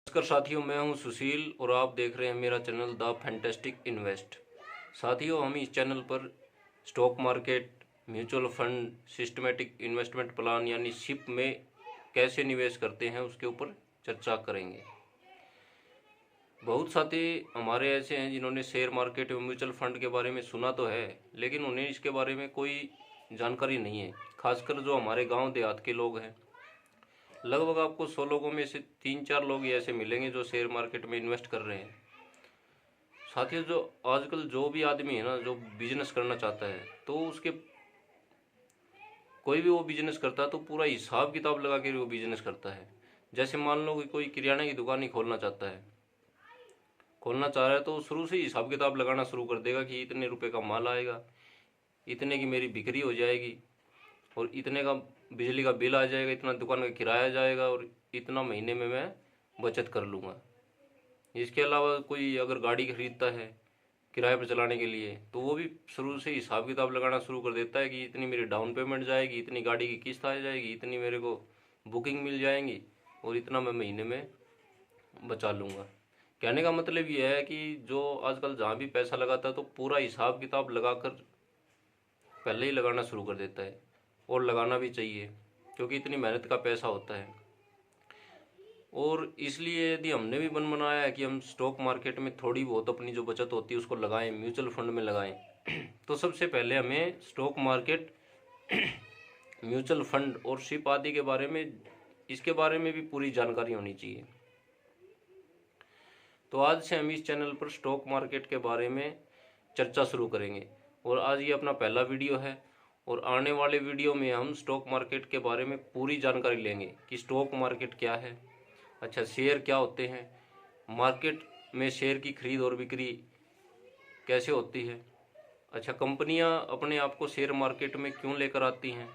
नमस्कार साथियों, मैं हूं सुशील और आप देख रहे हैं मेरा चैनल द फैंटास्टिक इन्वेस्ट। साथियों, हम इस चैनल पर stock market, mutual fund, systematic investment plan यानी सिप में कैसे निवेश करते हैं उसके ऊपर चर्चा करेंगे। बहुत साथी हमारे ऐसे हैं जिन्होंने शेयर मार्केट और म्यूचुअल फंड के बारे में सुना तो है, लेकिन उन्हें इसके बारे में कोई जानकारी नहीं है। खासकर जो हमारे गाँव देहात के लोग हैं, लगभग आपको 100 लोगों में से 3-4 लोग ही ऐसे मिलेंगे जो शेयर मार्केट में इन्वेस्ट कर रहे हैं। साथियों, जो आजकल जो भी आदमी है ना, जो बिजनेस करना चाहता है, तो उसके कोई भी वो बिजनेस करता है तो पूरा हिसाब किताब लगा के वो बिजनेस करता है। जैसे मान लो कि कोई किराने की दुकान ही खोलना चाहता है, खोलना चाह रहा है, तो शुरू से ही हिसाब किताब लगाना शुरू कर देगा कि इतने रुपए का माल आएगा, इतने की मेरी बिक्री हो जाएगी और इतने का बिजली का बिल आ जाएगा, इतना दुकान का किराया जाएगा और इतना महीने में मैं बचत कर लूँगा। इसके अलावा कोई अगर गाड़ी खरीदता है किराए पर चलाने के लिए, तो वो भी शुरू से हिसाब किताब लगाना शुरू कर देता है कि इतनी मेरी डाउन पेमेंट जाएगी, इतनी गाड़ी की किस्त आ जाएगी, इतनी मेरे को बुकिंग मिल जाएंगी और इतना मैं महीने में बचा लूँगा। कहने का मतलब ये है कि जो आजकल जहाँ भी पैसा लगाता है तो पूरा हिसाब किताब लगाकर पहले ही लगाना शुरू कर देता है, और लगाना भी चाहिए क्योंकि इतनी मेहनत का पैसा होता है। और इसलिए यदि हमने भी मन बनाया है कि हम स्टॉक मार्केट में थोड़ी बहुत अपनी जो बचत होती है उसको लगाएं, म्यूचुअल फंड में लगाएं, तो सबसे पहले हमें स्टॉक मार्केट, म्यूचुअल फंड और सिप आदि के बारे में, इसके बारे में भी पूरी जानकारी होनी चाहिए। तो आज से हम इस चैनल पर स्टॉक मार्केट के बारे में चर्चा शुरू करेंगे और आज ये अपना पहला वीडियो है और आने वाले वीडियो में हम स्टॉक मार्केट के बारे में पूरी जानकारी लेंगे कि स्टॉक मार्केट क्या है, अच्छा शेयर क्या होते हैं, मार्केट में शेयर की खरीद और बिक्री कैसे होती है, अच्छा कंपनियां अपने आप को शेयर मार्केट में क्यों लेकर आती हैं,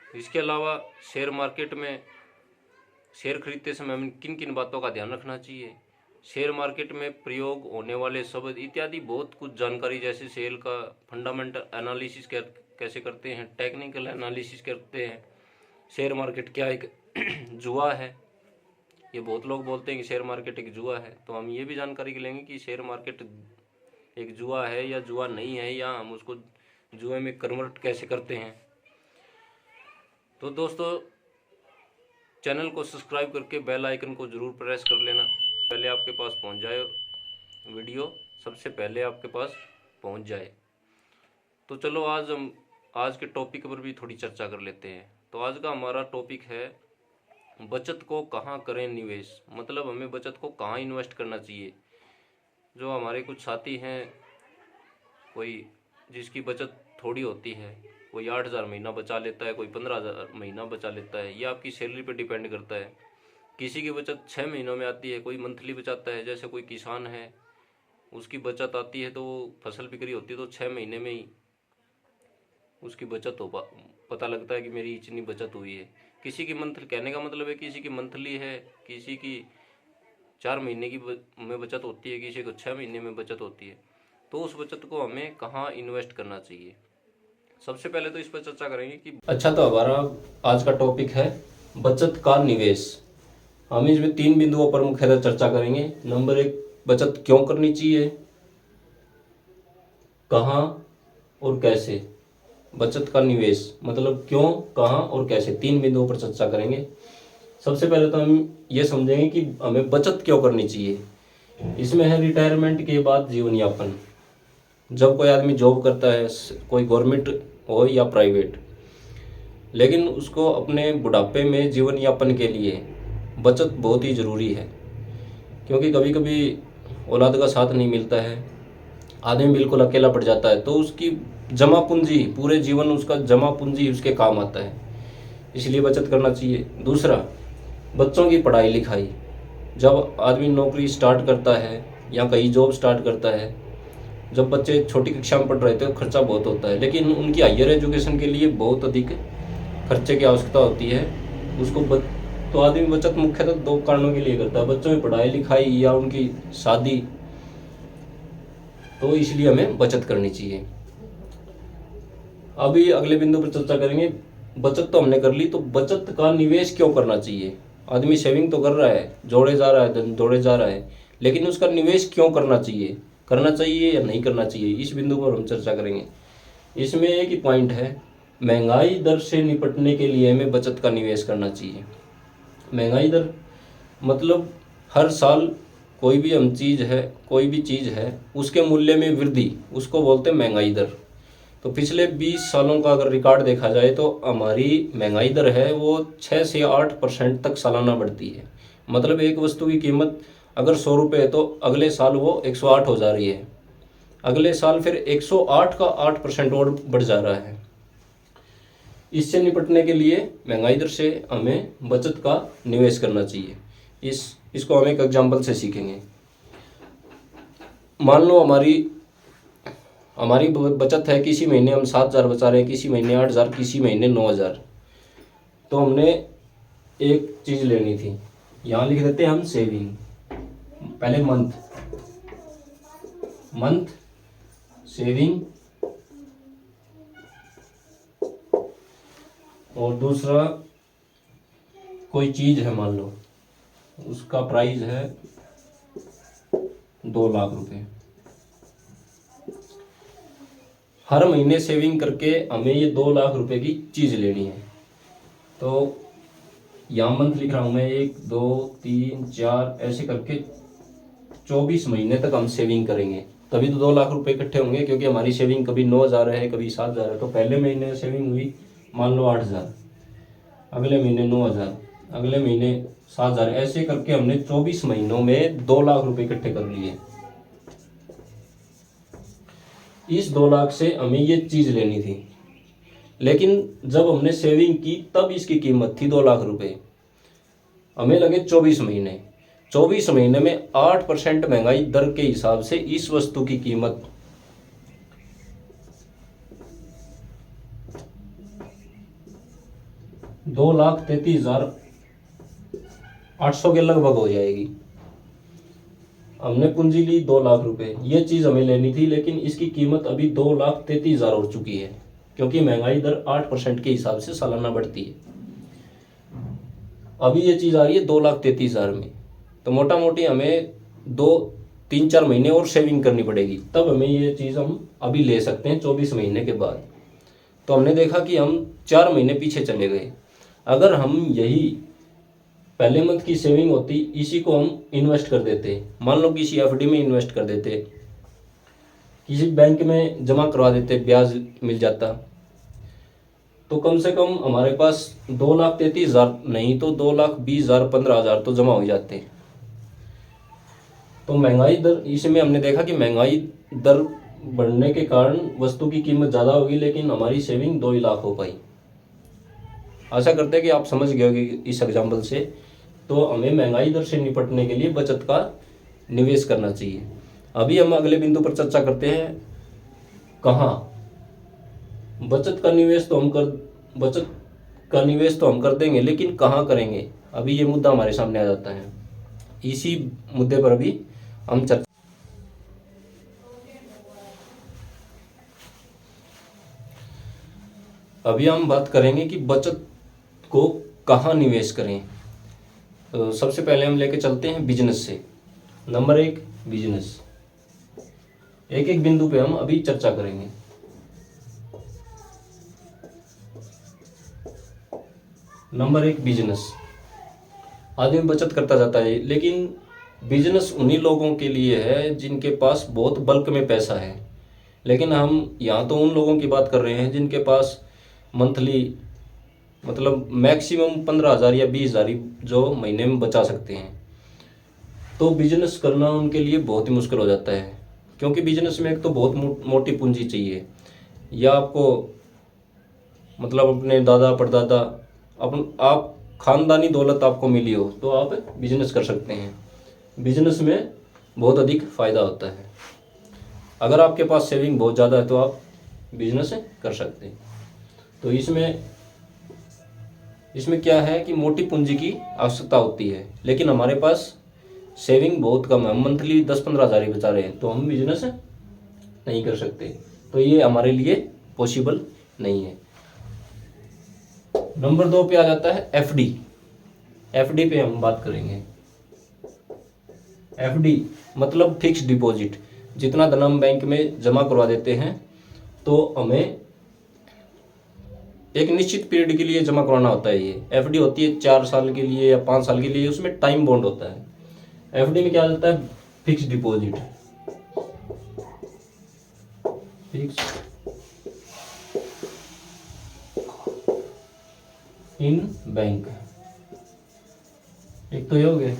इसके अलावा शेयर मार्केट में शेयर खरीदते समय हमें किन किन बातों का ध्यान रखना चाहिए, शेयर मार्केट में प्रयोग होने वाले शब्द इत्यादि बहुत कुछ जानकारी, जैसे शेयर का फंडामेंटल एनालिसिस कैसे करते हैं, टेक्निकल एनालिसिस करते हैं, शेयर मार्केट क्या एक जुआ है, ये बहुत लोग बोलते हैं कि शेयर मार्केट एक जुआ है, तो हम ये भी जानकारी लेंगे कि शेयर मार्केट एक जुआ है या जुआ नहीं है, या हम उसको जुए में कन्वर्ट कैसे करते हैं। तो दोस्तों, चैनल को सब्सक्राइब करके बेल आइकन को ज़रूर प्रेस कर लेना, पहले आपके पास पहुंच जाए वीडियो, सबसे पहले आपके पास पहुंच जाए। तो चलो आज के टॉपिक पर भी थोड़ी चर्चा कर लेते हैं। तो आज का हमारा टॉपिक है बचत को कहाँ करें निवेश, मतलब हमें बचत को कहाँ इन्वेस्ट करना चाहिए। जो हमारे कुछ साथी हैं, कोई जिसकी बचत थोड़ी होती है, कोई 8,000 महीना बचा लेता है, कोई 15,000 महीना बचा लेता है, ये आपकी सैलरी पर डिपेंड करता है। किसी की बचत 6 महीनों में आती है, कोई मंथली बचाता है, जैसे कोई किसान है उसकी बचत आती है तो फसल बिक्री होती है तो 6 महीने में ही उसकी बचत पता लगता है कि मेरी इतनी बचत हुई है। किसी की मंथली, कहने का मतलब है किसी की मंथली है, किसी की 4 महीने की में बचत होती है, किसी को 6 महीने में बचत होती है। तो उस बचत को हमें कहाँ इन्वेस्ट करना चाहिए, सबसे पहले तो इस पर चर्चा करेंगे कि अच्छा, तो हमारा आज का टॉपिक है बचत का निवेश। हम इसमें 3 बिंदुओं पर मुख्यतः चर्चा करेंगे। नंबर 1, बचत क्यों करनी चाहिए, कहाँ और कैसे। बचत का निवेश मतलब क्यों, कहाँ और कैसे, 3 बिंदुओं पर चर्चा करेंगे। सबसे पहले तो हम ये समझेंगे कि हमें बचत क्यों करनी चाहिए। इसमें है रिटायरमेंट के बाद जीवन यापन। जब कोई आदमी जॉब करता है, कोई गवर्नमेंट हो या प्राइवेट, लेकिन उसको अपने बुढ़ापे में जीवन यापन के लिए बचत बहुत ही ज़रूरी है, क्योंकि कभी कभी औलाद का साथ नहीं मिलता है, आदमी बिल्कुल अकेला पड़ जाता है, तो उसकी जमा पूंजी, पूरे जीवन उसका जमा पूंजी उसके काम आता है, इसलिए बचत करना चाहिए। दूसरा, बच्चों की पढ़ाई लिखाई। जब आदमी नौकरी स्टार्ट करता है या कहीं जॉब स्टार्ट करता है, जब बच्चे छोटी कक्षा में पढ़ रहे थे तो खर्चा बहुत होता है, लेकिन उनकी हायर एजुकेशन के लिए बहुत अधिक खर्चे की आवश्यकता होती है उसको। तो आदमी बचत मुख्यतः 2 कारणों के लिए करता है, बच्चों की पढ़ाई लिखाई या उनकी शादी, तो इसलिए हमें बचत करनी चाहिए। अभी अगले बिंदु पर चर्चा करेंगे, बचत तो हमने कर ली, तो बचत का निवेश क्यों करना चाहिए। आदमी सेविंग तो कर रहा है, जोड़े जा रहा है, धन जोड़े जा रहा है, लेकिन उसका निवेश क्यों करना चाहिए या नहीं करना चाहिए, इस बिंदु पर हम चर्चा करेंगे। इसमें एक ही पॉइंट है, महंगाई दर से निपटने के लिए हमें बचत का निवेश करना चाहिए। महंगाई दर मतलब हर साल कोई भी चीज़ है उसके मूल्य में वृद्धि, उसको बोलते हैं महंगाई दर। तो पिछले 20 सालों का अगर रिकॉर्ड देखा जाए तो हमारी महंगाई दर है वो 6 से 8% तक सालाना बढ़ती है। मतलब एक वस्तु की कीमत अगर 100 रुपये है तो अगले साल वो 108 हो जा रही है, अगले साल फिर 108 का 8% और बढ़ जा रहा है। इससे निपटने के लिए महंगाई दर से हमें बचत का निवेश करना चाहिए। इसको हम एक एग्जाम्पल से सीखेंगे। मान लो हमारी बचत है, किसी महीने हम 7,000 बचा रहे हैं, किसी महीने 8,000, किसी महीने 9,000। तो हमने एक चीज़ लेनी थी, यहाँ लिख देते हैं हम सेविंग। पहले मंथ सेविंग, और दूसरा कोई चीज़ है, मान लो उसका प्राइस है 2 लाख रुपए। हर महीने सेविंग करके हमें ये 2 लाख रुपए की चीज़ लेनी है। तो यहाँ मंथ लिख रहा हूँ मैं, 1 2 3 4 ऐसे करके 24 महीने तक हम सेविंग करेंगे, तभी तो 2 लाख रुपए इकट्ठे होंगे। क्योंकि हमारी सेविंग कभी 9,000 है, कभी 7,000 है। तो पहले महीने सेविंग हुई मान लो 8,000, अगले महीने 9,000, अगले महीने 7,000, ऐसे करके हमने 24 महीनों में 2 लाख रुपए इकट्ठे कर लिए। इस 2 लाख से हमें ये चीज़ लेनी थी, लेकिन जब हमने सेविंग की तब इसकी कीमत थी 2 लाख रुपए। हमें लगे 24 महीने में 8% महंगाई दर के हिसाब से इस वस्तु की कीमत 2,33,800 के लगभग हो जाएगी। हमने पूंजी ली 2 लाख रुपए, ये चीज़ हमें लेनी थी, लेकिन इसकी कीमत अभी 2,33,000 हो चुकी है, क्योंकि महंगाई दर 8% के हिसाब से सालाना बढ़ती है। अभी ये चीज़ आ रही है 2,33,000 में। तो मोटा मोटी हमें 2-3-4 महीने और सेविंग करनी पड़ेगी, तब हमें ये चीज़ हम अभी ले सकते हैं 24 महीने के बाद। तो हमने देखा कि हम 4 महीने पीछे चले गए। अगर हम यही पहले मंथ की सेविंग होती, इसी को हम इन्वेस्ट कर देते, मान लो किसी एफडी में इन्वेस्ट कर देते, किसी बैंक में जमा करवा देते, ब्याज मिल जाता, तो कम से कम हमारे पास 2,33,000 नहीं तो 2,20,000 15,000 तो जमा हो जाते। तो महंगाई दर, इसमें हमने देखा कि महंगाई दर बढ़ने के कारण वस्तु की कीमत ज़्यादा होगी, लेकिन हमारी सेविंग 2 ही लाख हो पाई। आशा करते हैं कि आप समझ गए होंगे इस एग्जाम्पल से। तो हमें महंगाई दर से निपटने के लिए बचत का निवेश करना चाहिए। अभी हम अगले बिंदु पर चर्चा करते हैं, कहाँ बचत का निवेश तो हम कर देंगे, लेकिन कहाँ करेंगे, अभी ये मुद्दा हमारे सामने आ जाता है। इसी मुद्दे पर अभी हम चर्चा। अभी हम बात करेंगे कि बचत को कहाँ निवेश करें। तो सबसे पहले हम लेके चलते हैं बिजनेस से। Number 1 business. एक एक बिंदु पे हम अभी चर्चा करेंगे। Number 1 business. आदमी बचत करता जाता है, लेकिन बिजनेस उन्हीं लोगों के लिए है जिनके पास बहुत बल्क में पैसा है। लेकिन हम यहाँ तो उन लोगों की बात कर रहे हैं जिनके पास मंथली मतलब मैक्सिमम 15,000 या 20,000 जो महीने में बचा सकते हैं। तो बिजनेस करना उनके लिए बहुत ही मुश्किल हो जाता है, क्योंकि बिजनेस में एक तो बहुत मोटी पूंजी चाहिए, या आपको मतलब अपने दादा परदादा आप खानदानी दौलत आपको मिली हो तो आप बिजनेस कर सकते हैं। बिजनेस में बहुत अधिक फ़ायदा होता है। अगर आपके पास सेविंग बहुत ज़्यादा है तो आप बिजनेस कर सकते हैं। तो इसमें क्या है कि मोटी पूंजी की आवश्यकता होती है, लेकिन हमारे पास सेविंग बहुत कम है, मंथली 10-15 हज़ार ही बचा रहे हैं, तो हम बिजनेस नहीं कर सकते। तो ये हमारे लिए पॉसिबल नहीं है। नंबर 2 पे आ जाता है एफडी। एफडी पे हम बात करेंगे। एफडी मतलब फिक्स्ड डिपॉजिट, जितना धन हम बैंक में जमा करवा देते हैं तो हमें एक निश्चित पीरियड के लिए जमा करवाना होता है। ये एफडी होती है 4 साल के लिए या 5 साल के लिए, उसमें टाइम बॉन्ड होता है। एफडी में क्या होता है, fixed deposit, fix in bank. एक तो ये हो गया,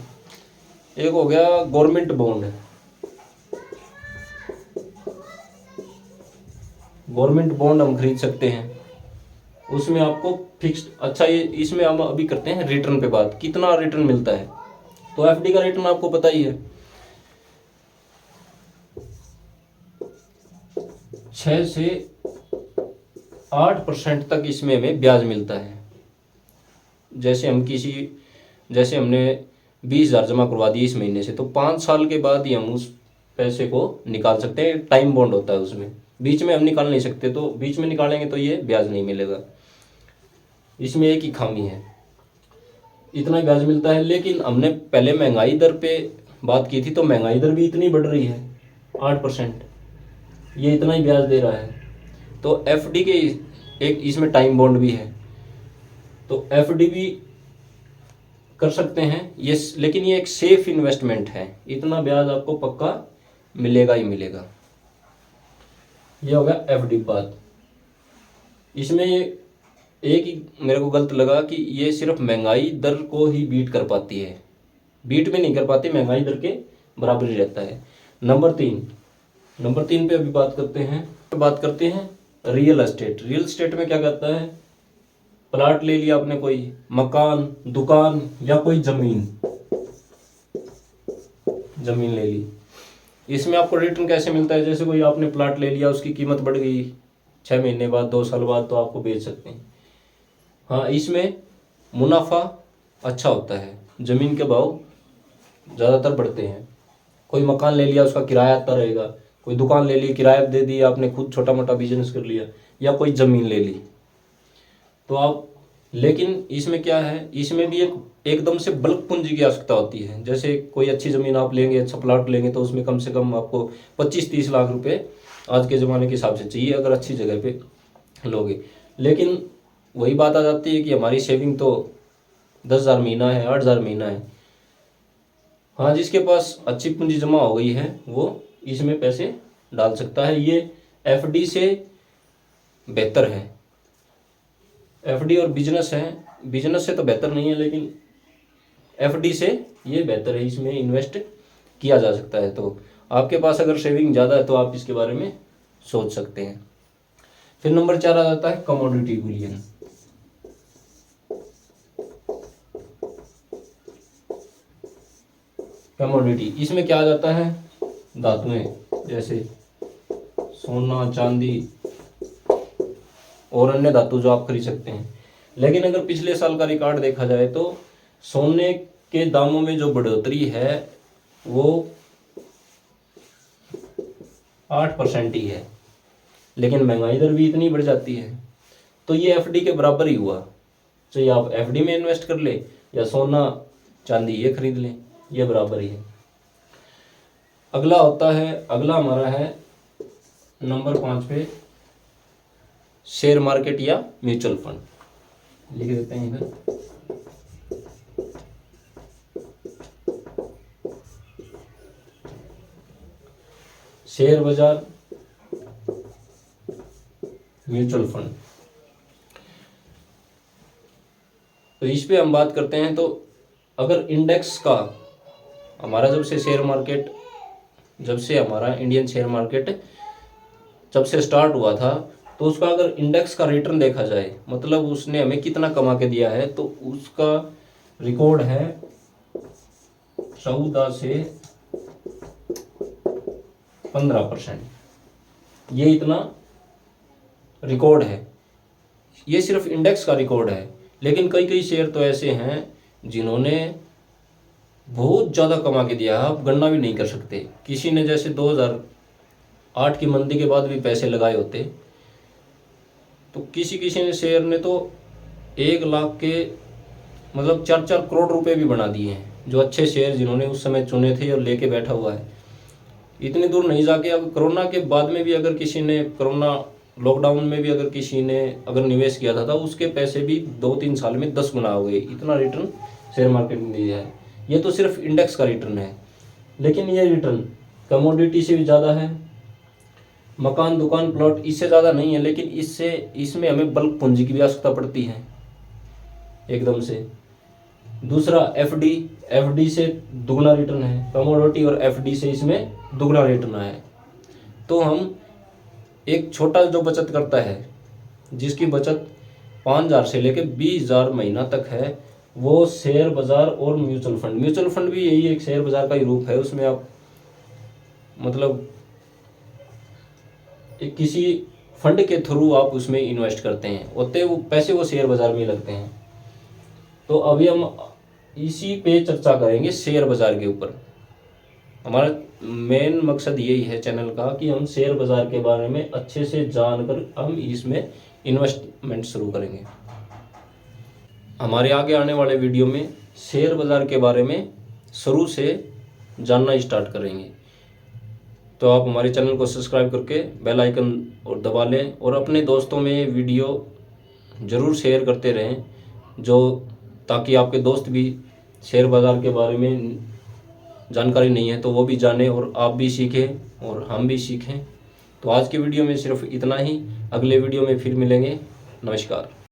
एक हो गया गवर्नमेंट बॉन्ड। गवर्नमेंट बॉन्ड हम खरीद सकते हैं, उसमें आपको फिक्स्ड, अच्छा ये इसमें हम अभी करते हैं रिटर्न पे बात, कितना रिटर्न मिलता है। तो एफडी का रिटर्न आपको पता ही है, 6 से 8% तक इसमें हमें ब्याज मिलता है। जैसे हमने 20,000 जमा करवा दिए इस महीने से, तो 5 साल के बाद ही हम उस पैसे को निकाल सकते हैं। टाइम बॉन्ड होता है उसमें, बीच में हम निकाल नहीं सकते, तो बीच में निकालेंगे तो ये ब्याज नहीं मिलेगा। इसमें एक ही खामी है, इतना ही ब्याज मिलता है। लेकिन हमने पहले महंगाई दर पे बात की थी, तो महंगाई दर भी इतनी बढ़ रही है 8%, ये इतना ही ब्याज दे रहा है। तो एफडी के एक इसमें टाइम बॉन्ड भी है, तो एफडी भी कर सकते हैं ये, लेकिन ये एक सेफ इन्वेस्टमेंट है, इतना ब्याज आपको पक्का मिलेगा ही मिलेगा। ये हो गया एफडी बात। इसमें एक ही मेरे को गलत लगा कि ये सिर्फ महंगाई दर को ही बीट कर पाती है, बीट भी नहीं कर पाती, महंगाई दर के बराबर ही रहता है। नंबर 3 पे अभी बात करते हैं रियल एस्टेट। रियल एस्टेट में क्या कहता है, प्लाट ले लिया आपने, कोई मकान, दुकान या कोई जमीन ले ली, इसमें आपको रिटर्न कैसे मिलता है। जैसे कोई आपने प्लाट ले लिया, उसकी कीमत बढ़ गई 6 महीने बाद, 2 साल बाद, तो आपको बेच सकते हैं। हाँ, इसमें मुनाफा अच्छा होता है, ज़मीन के भाव ज़्यादातर बढ़ते हैं। कोई मकान ले लिया, उसका किराया आता रहेगा, कोई दुकान ले ली, किराया दे दिया, आपने खुद छोटा मोटा बिजनेस कर लिया, या कोई ज़मीन ले ली तो आप। लेकिन इसमें क्या है, इसमें भी एकदम से बल्क पूंजी की आवश्यकता होती है। जैसे कोई अच्छी ज़मीन आप लेंगे, अच्छा प्लाट लेंगे, तो उसमें कम से कम आपको 25-30 लाख रुपए आज के ज़माने के हिसाब से चाहिए, अगर अच्छी जगह पे लोगे। लेकिन वही बात आ जाती है कि हमारी सेविंग तो 10,000 महीना है, 8,000 महीना है। हाँ, जिसके पास अच्छी पूंजी जमा हो गई है वो इसमें पैसे डाल सकता है। ये एफडी से बेहतर है। एफडी और बिजनेस से तो बेहतर नहीं है, लेकिन एफडी से ये बेहतर है, इसमें इन्वेस्ट किया जा सकता है। तो आपके पास अगर सेविंग ज़्यादा है तो आप इसके बारे में सोच सकते हैं। फिर नंबर 4 आ जाता है कमोडिटी बुलियन। कमोडिटी, इसमें क्या आ जाता है, धातुएं, जैसे सोना, चांदी और अन्य धातु जो आप खरीद सकते हैं। लेकिन अगर पिछले साल का रिकॉर्ड देखा जाए तो सोने के दामों में जो बढ़ोतरी है वो 8% ही है, लेकिन महंगाई दर भी इतनी बढ़ जाती है। तो ये एफडी के बराबर ही हुआ, चाहे आप एफडी में इन्वेस्ट कर ले या सोना चांदी ये खरीद लें, ये बराबर ही है। अगला हमारा है नंबर 5 पे शेयर मार्केट या म्यूचुअल फंड। लिख देते हैं इधर। शेयर बाजार, म्यूचुअल फंड, तो इस पे हम बात करते हैं। तो अगर इंडेक्स का हमारा जब से हमारा इंडियन शेयर मार्केट जब से स्टार्ट हुआ था, तो उसका अगर इंडेक्स का रिटर्न देखा जाए, मतलब उसने हमें कितना कमा के दिया है, तो उसका रिकॉर्ड है 14 से 15%। ये इतना रिकॉर्ड है, ये सिर्फ इंडेक्स का रिकॉर्ड है। लेकिन कई शेयर तो ऐसे हैं जिन्होंने बहुत ज़्यादा कमा के दिया है, आप गणना भी नहीं कर सकते। किसी ने जैसे 2008 की मंदी के बाद भी पैसे लगाए होते, तो किसी ने शेयर ने तो 1 लाख के मतलब 4-4 करोड़ रुपए भी बना दिए हैं, जो अच्छे शेयर जिन्होंने उस समय चुने थे और लेके बैठा हुआ है। इतनी दूर नहीं जाके अब कोरोना के बाद में भी अगर किसी ने, कोरोना लॉकडाउन में भी अगर किसी ने अगर निवेश किया था, तो उसके पैसे भी 2-3 साल में 10 गुना हो गए। इतना रिटर्न शेयर मार्केट में दिया है। ये तो सिर्फ इंडेक्स का रिटर्न है, लेकिन ये रिटर्न कमोडिटी से भी ज़्यादा है। मकान, दुकान, प्लॉट इससे ज़्यादा नहीं है, लेकिन इसमें हमें बल्क पूंजी की भी आवश्यकता पड़ती है एकदम से। दूसरा एफडी से दुगना रिटर्न है। कमोडिटी और एफडी से इसमें दुगना रिटर्न है। तो हम एक छोटा जो बचत करता है, जिसकी बचत 5,000 से लेकर 20,000 महीना तक है, वो शेयर बाजार और म्यूचुअल फंड भी यही एक शेयर बाजार का ही रूप है। उसमें आप मतलब एक किसी फंड के थ्रू आप उसमें इन्वेस्ट करते हैं, होते वो पैसे वो शेयर बाजार में ही लगते हैं। तो अभी हम इसी पे चर्चा करेंगे, शेयर बाजार के ऊपर। हमारा मेन मकसद यही है चैनल का कि हम शेयर बाजार के बारे में अच्छे से जानकर हम इसमें इन्वेस्टमेंट शुरू करेंगे। हमारे आगे आने वाले वीडियो में शेयर बाजार के बारे में शुरू से जानना स्टार्ट करेंगे। तो आप हमारे चैनल को सब्सक्राइब करके बेल आइकन और दबा लें, और अपने दोस्तों में वीडियो ज़रूर शेयर करते रहें, जो ताकि आपके दोस्त भी शेयर बाज़ार के बारे में जानकारी नहीं है तो वो भी जानें और आप भी सीखें और हम भी सीखें। तो आज की वीडियो में सिर्फ इतना ही। अगले वीडियो में फिर मिलेंगे। नमस्कार।